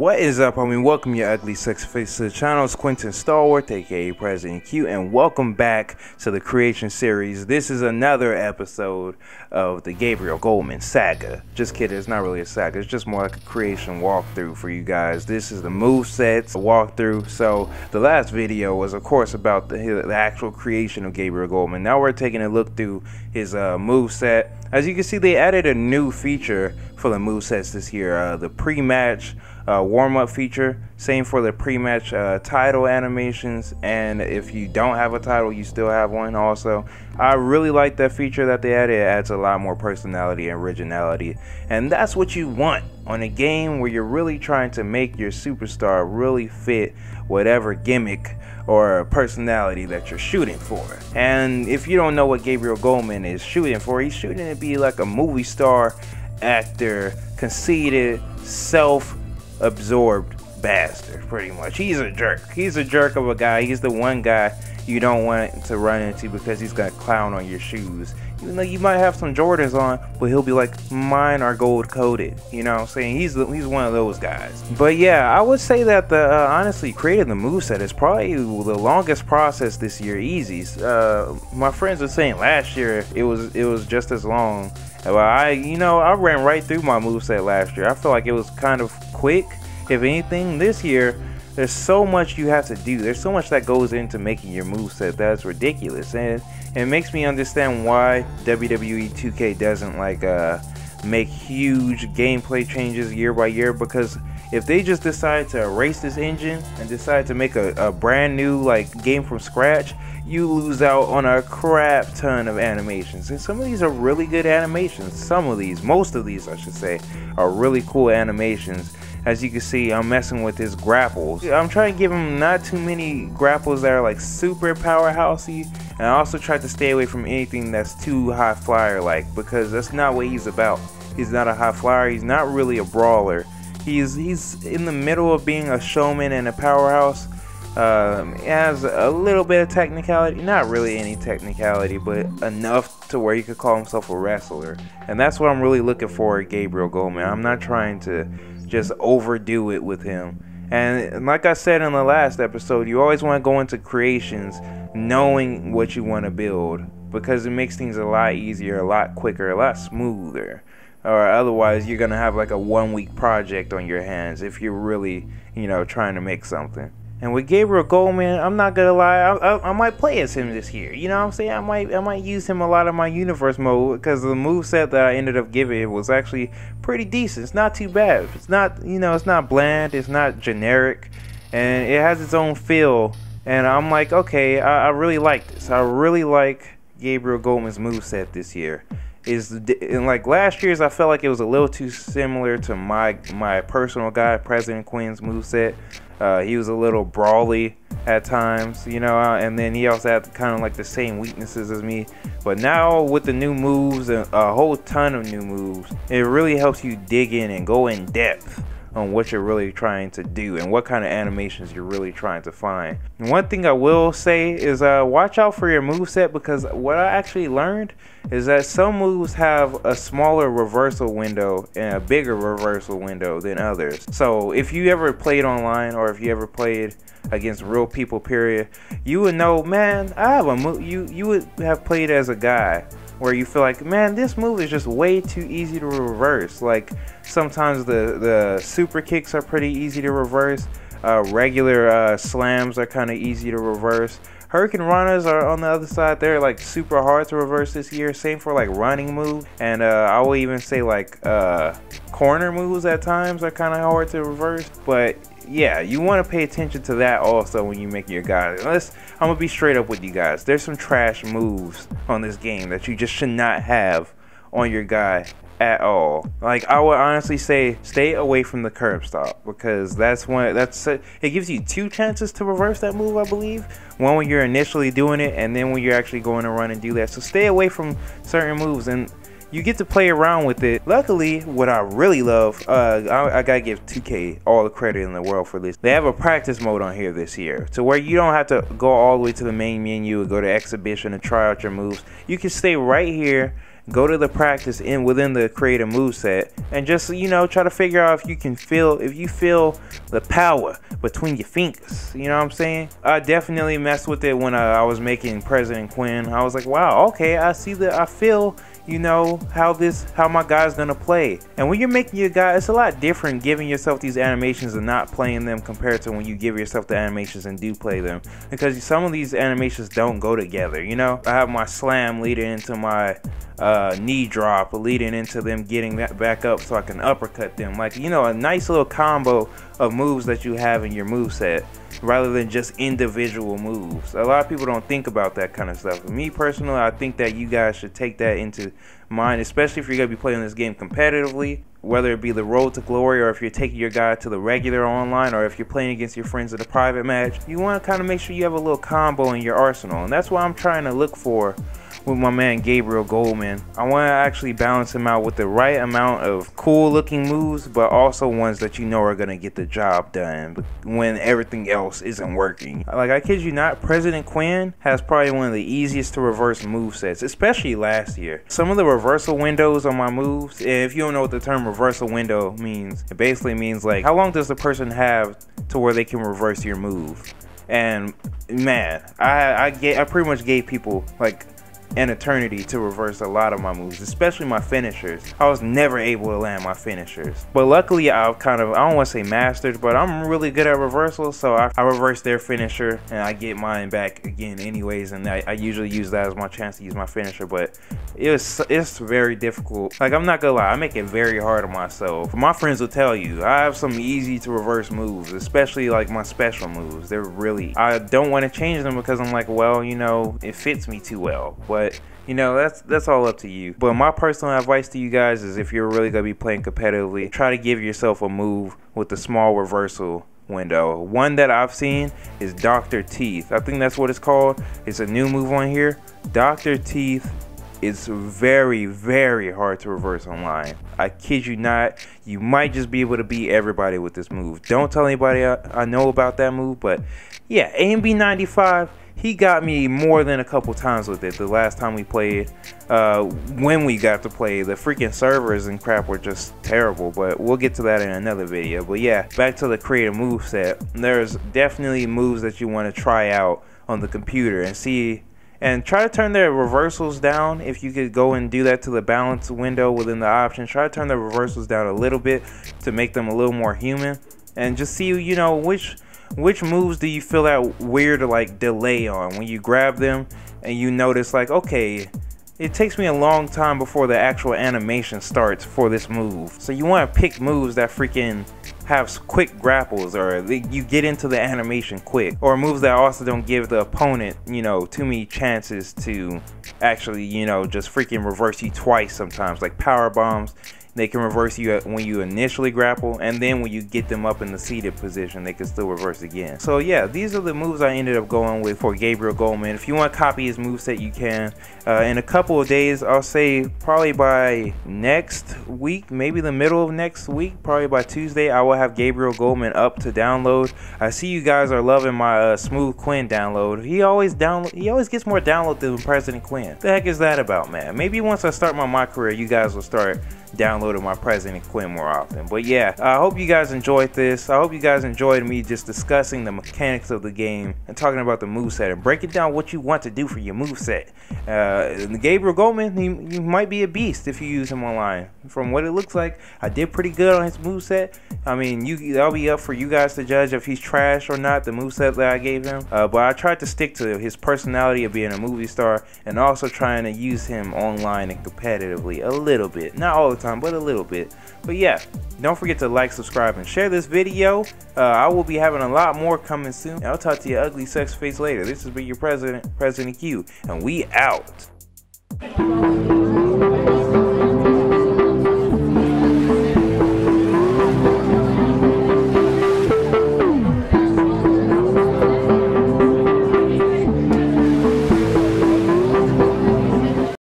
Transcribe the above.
What is up, homie? Welcome your ugly sexy face to the channel. It's Quentin Stalwart, aka Presidentq, and welcome back to the creation series. This is another episode of the Gabriel Goldman saga. Just kidding, it's not really a saga, it's just more like a creation walkthrough for you guys. This is the Movesets walkthrough. So the last video was of course about the actual creation of Gabriel Goldman. Now we're taking a look through his moveset. As you can see, they added a new feature for the movesets this year, the pre-match warm-up feature. Same for the pre-match title animations, and if you don't have a title, you still have one also. I really like that feature that they added. It adds a lot more personality and originality, and that's what you want on a game where you're really trying to make your superstar really fit whatever gimmick or personality that you're shooting for. And if you don't know what Gabriel Goldman is shooting for, he's shooting to be like a movie star, actor, conceited, self-absorbed bastard, pretty much. He's a jerk. He's a jerk of a guy. He's the one guy you don't want to run into because he's gonna clown on your shoes. Even though you might have some Jordans on, but he'll be like, mine are gold coated. You know what I'm saying? He's one of those guys. But yeah, I would say that the honestly creating the moveset is probably the longest process this year. Easies. My friends were saying last year it was just as long. Well, I ran right through my moveset last year. I feel like it was kind of quick. If anything, this year there's so much you have to do. There's so much that goes into making your moveset that's ridiculous, and it makes me understand why WWE 2K doesn't like make huge gameplay changes year by year, because if they just decide to erase this engine and decide to make a brand new like game from scratch, you lose out on a crap ton of animations. And some of these are really good animations. Most of these I should say, are really cool animations. As you can see, I'm messing with his grapples. I'm trying to give him not too many grapples that are like super powerhousey, and I also try to stay away from anything that's too high flyer like, because that's not what he's about. He's not a high flyer, he's not really a brawler. He's in the middle of being a showman and a powerhouse. He has a little bit of technicality, not really any technicality, but enough to where he could call himself a wrestler. And that's what I'm really looking for at Gabriel Goldman. I'm not trying to just overdo it with him. And like I said in the last episode, you always want to go into creations knowing what you want to build, because it makes things a lot easier, a lot quicker, a lot smoother. Or otherwise you're gonna have like a 1-week project on your hands if you're really, trying to make something. And with Gabriel Goldman, I'm not gonna lie, I might play as him this year. You know what I'm saying? I might use him a lot in my universe mode, because the moveset that I ended up giving was actually pretty decent. It's not too bad. It's not, it's not bland, it's not generic, and it has its own feel. And I'm like, okay, I really like this. I really like Gabriel Goldman's moveset this year. And like last year's, I felt like it was a little too similar to my personal guy, Presidentq Quinn's moveset. He was a little brawly at times, and then he also had kind of like the same weaknesses as me. But now with the new moves, and a whole ton of new moves, it really helps you dig in and go in depth on what you're really trying to do and what kind of animations you're really trying to find. And one thing I will say is watch out for your moveset, because what I actually learned is that some moves have a smaller reversal window and a bigger reversal window than others. So if you ever played online, or if you ever played against real people period, you would know, man, I have a move. You would have played as a guy where you feel like, man, this move is just way too easy to reverse. Like sometimes the super kicks are pretty easy to reverse. Regular slams are kind of easy to reverse. Hurricane Ranas are on the other side. They're like super hard to reverse this year. Same for like running moves. And I will even say like corner moves at times are kind of hard to reverse. But yeah, you want to pay attention to that also when you make your guys. I'm gonna be straight up with you guys. There's some trash moves on this game that you just should not have on your guy at all. Like I would honestly say, stay away from the curb stop, because it gives you 2 chances to reverse that move, I believe. One when you're initially doing it, and then when you're actually going to run and do that. So stay away from certain moves, and you get to play around with it. Luckily, what I really love, I gotta give 2K all the credit in the world for this. They have a practice mode on here this year, to where you don't have to go all the way to the main menu and go to exhibition and try out your moves. You can stay right here go to the practice within the creative moveset, and just, you know, try to figure out if you feel the power between your fingers. You know what I'm saying? I definitely messed with it when I was making President Quinn. I was like, wow, okay, I feel, you know, how my guy's gonna play. And when you're making your guy, it's a lot different giving yourself these animations and not playing them compared to when you give yourself the animations and do play them, because some of these animations don't go together. You know, I have my slam leading into my knee drop, leading into them getting that back up so I can uppercut them. Like, you know, a nice little combo of moves that you have in your moveset, rather than just individual moves. A lot of people don't think about that kind of stuff. Me personally, I think that you guys should take that into mind, especially if you're going to be playing this game competitively, whether it be the road to glory, or if you're taking your guy to the regular online, or if you're playing against your friends in a private match. You want to kind of make sure you have a little combo in your arsenal, and that's what I'm trying to look for with my man Gabriel Goldman. I want to actually balance him out with the right amount of cool looking moves, but also ones that you know are going to get the job done when everything else isn't working. Like, I kid you not, President Quinn has probably one of the easiest to reverse movesets, especially last year. Some of the reversal windows on my moves, if you don't know what the term reversal window means, it basically means like, how long does the person have to where they can reverse your move? And man, I pretty much gave people like an eternity to reverse a lot of my moves, especially my finishers. I was never able to land my finishers, but luckily I've kind of, I don't want to say mastered, but I'm really good at reversals, so I reverse their finisher and I get mine back again anyways, and I usually use that as my chance to use my finisher. But it's very difficult. Like, I'm not gonna lie, I make it very hard on myself. My friends will tell you I have some easy to reverse moves, especially like my special moves. They're really, I don't want to change them because I'm like, well, you know, it fits me too well. But you know, that's all up to you. But my personal advice to you guys is, if you're really gonna be playing competitively, try to give yourself a move with the small reversal window. One that I've seen is Dr. Teeth. I think that's what it's called. It's a new move on here. Dr. Teeth is very, very hard to reverse online. I kid you not. You might just be able to beat everybody with this move. Don't tell anybody I know about that move, but yeah, AMB95, he got me more than a couple times with it. The last time we played, when we got to play, the freaking servers and crap were just terrible, but we'll get to that in another video. But yeah, back to the creative moveset. There's definitely moves that you want to try out on the computer and see, and try to turn their reversals down. If you could go and do that to the balance window within the options, try to turn the reversals down a little bit to make them a little more human, and just see, you know, which moves do you feel that weird like delay on when you grab them, and you notice like, okay, it takes me a long time before the actual animation starts for this move. So you want to pick moves that freaking have quick grapples, or you get into the animation quick, or moves that also don't give the opponent, you know, too many chances to actually, you know, just freaking reverse you twice sometimes. Like power bombs, they can reverse you when you initially grapple, and then when you get them up in the seated position, they can still reverse again. So yeah, these are the moves I ended up going with for Gabriel Goldman. If you want to copy his moveset, you can. In a couple of days, I'll say probably by next week, maybe the middle of next week, probably by Tuesday, I will have Gabriel Goldman up to download. I see you guys are loving my Smooth Quinn download. He always gets more download than President Quinn. What the heck is that about, man? Maybe once I start my career, you guys will start downloading my President Quinn more often. But yeah, I hope you guys enjoyed this. I hope you guys enjoyed me just discussing the mechanics of the game and talking about the moveset and breaking down what you want to do for your moveset. Gabriel Goldman, he might be a beast if you use him online. From what it looks like, I did pretty good on his moveset. I mean, that'll be up for you guys to judge if he's trash or not, the moveset that I gave him. But I tried to stick to his personality of being a movie star, and also trying to use him online and competitively a little bit. Not all the time, but a little bbit. But yeah, don't forget to like, subscribe, and share this video. I will be having a lot more coming soon, and I'll talk to your ugly sex face later. This has been your Presidentq, and we out.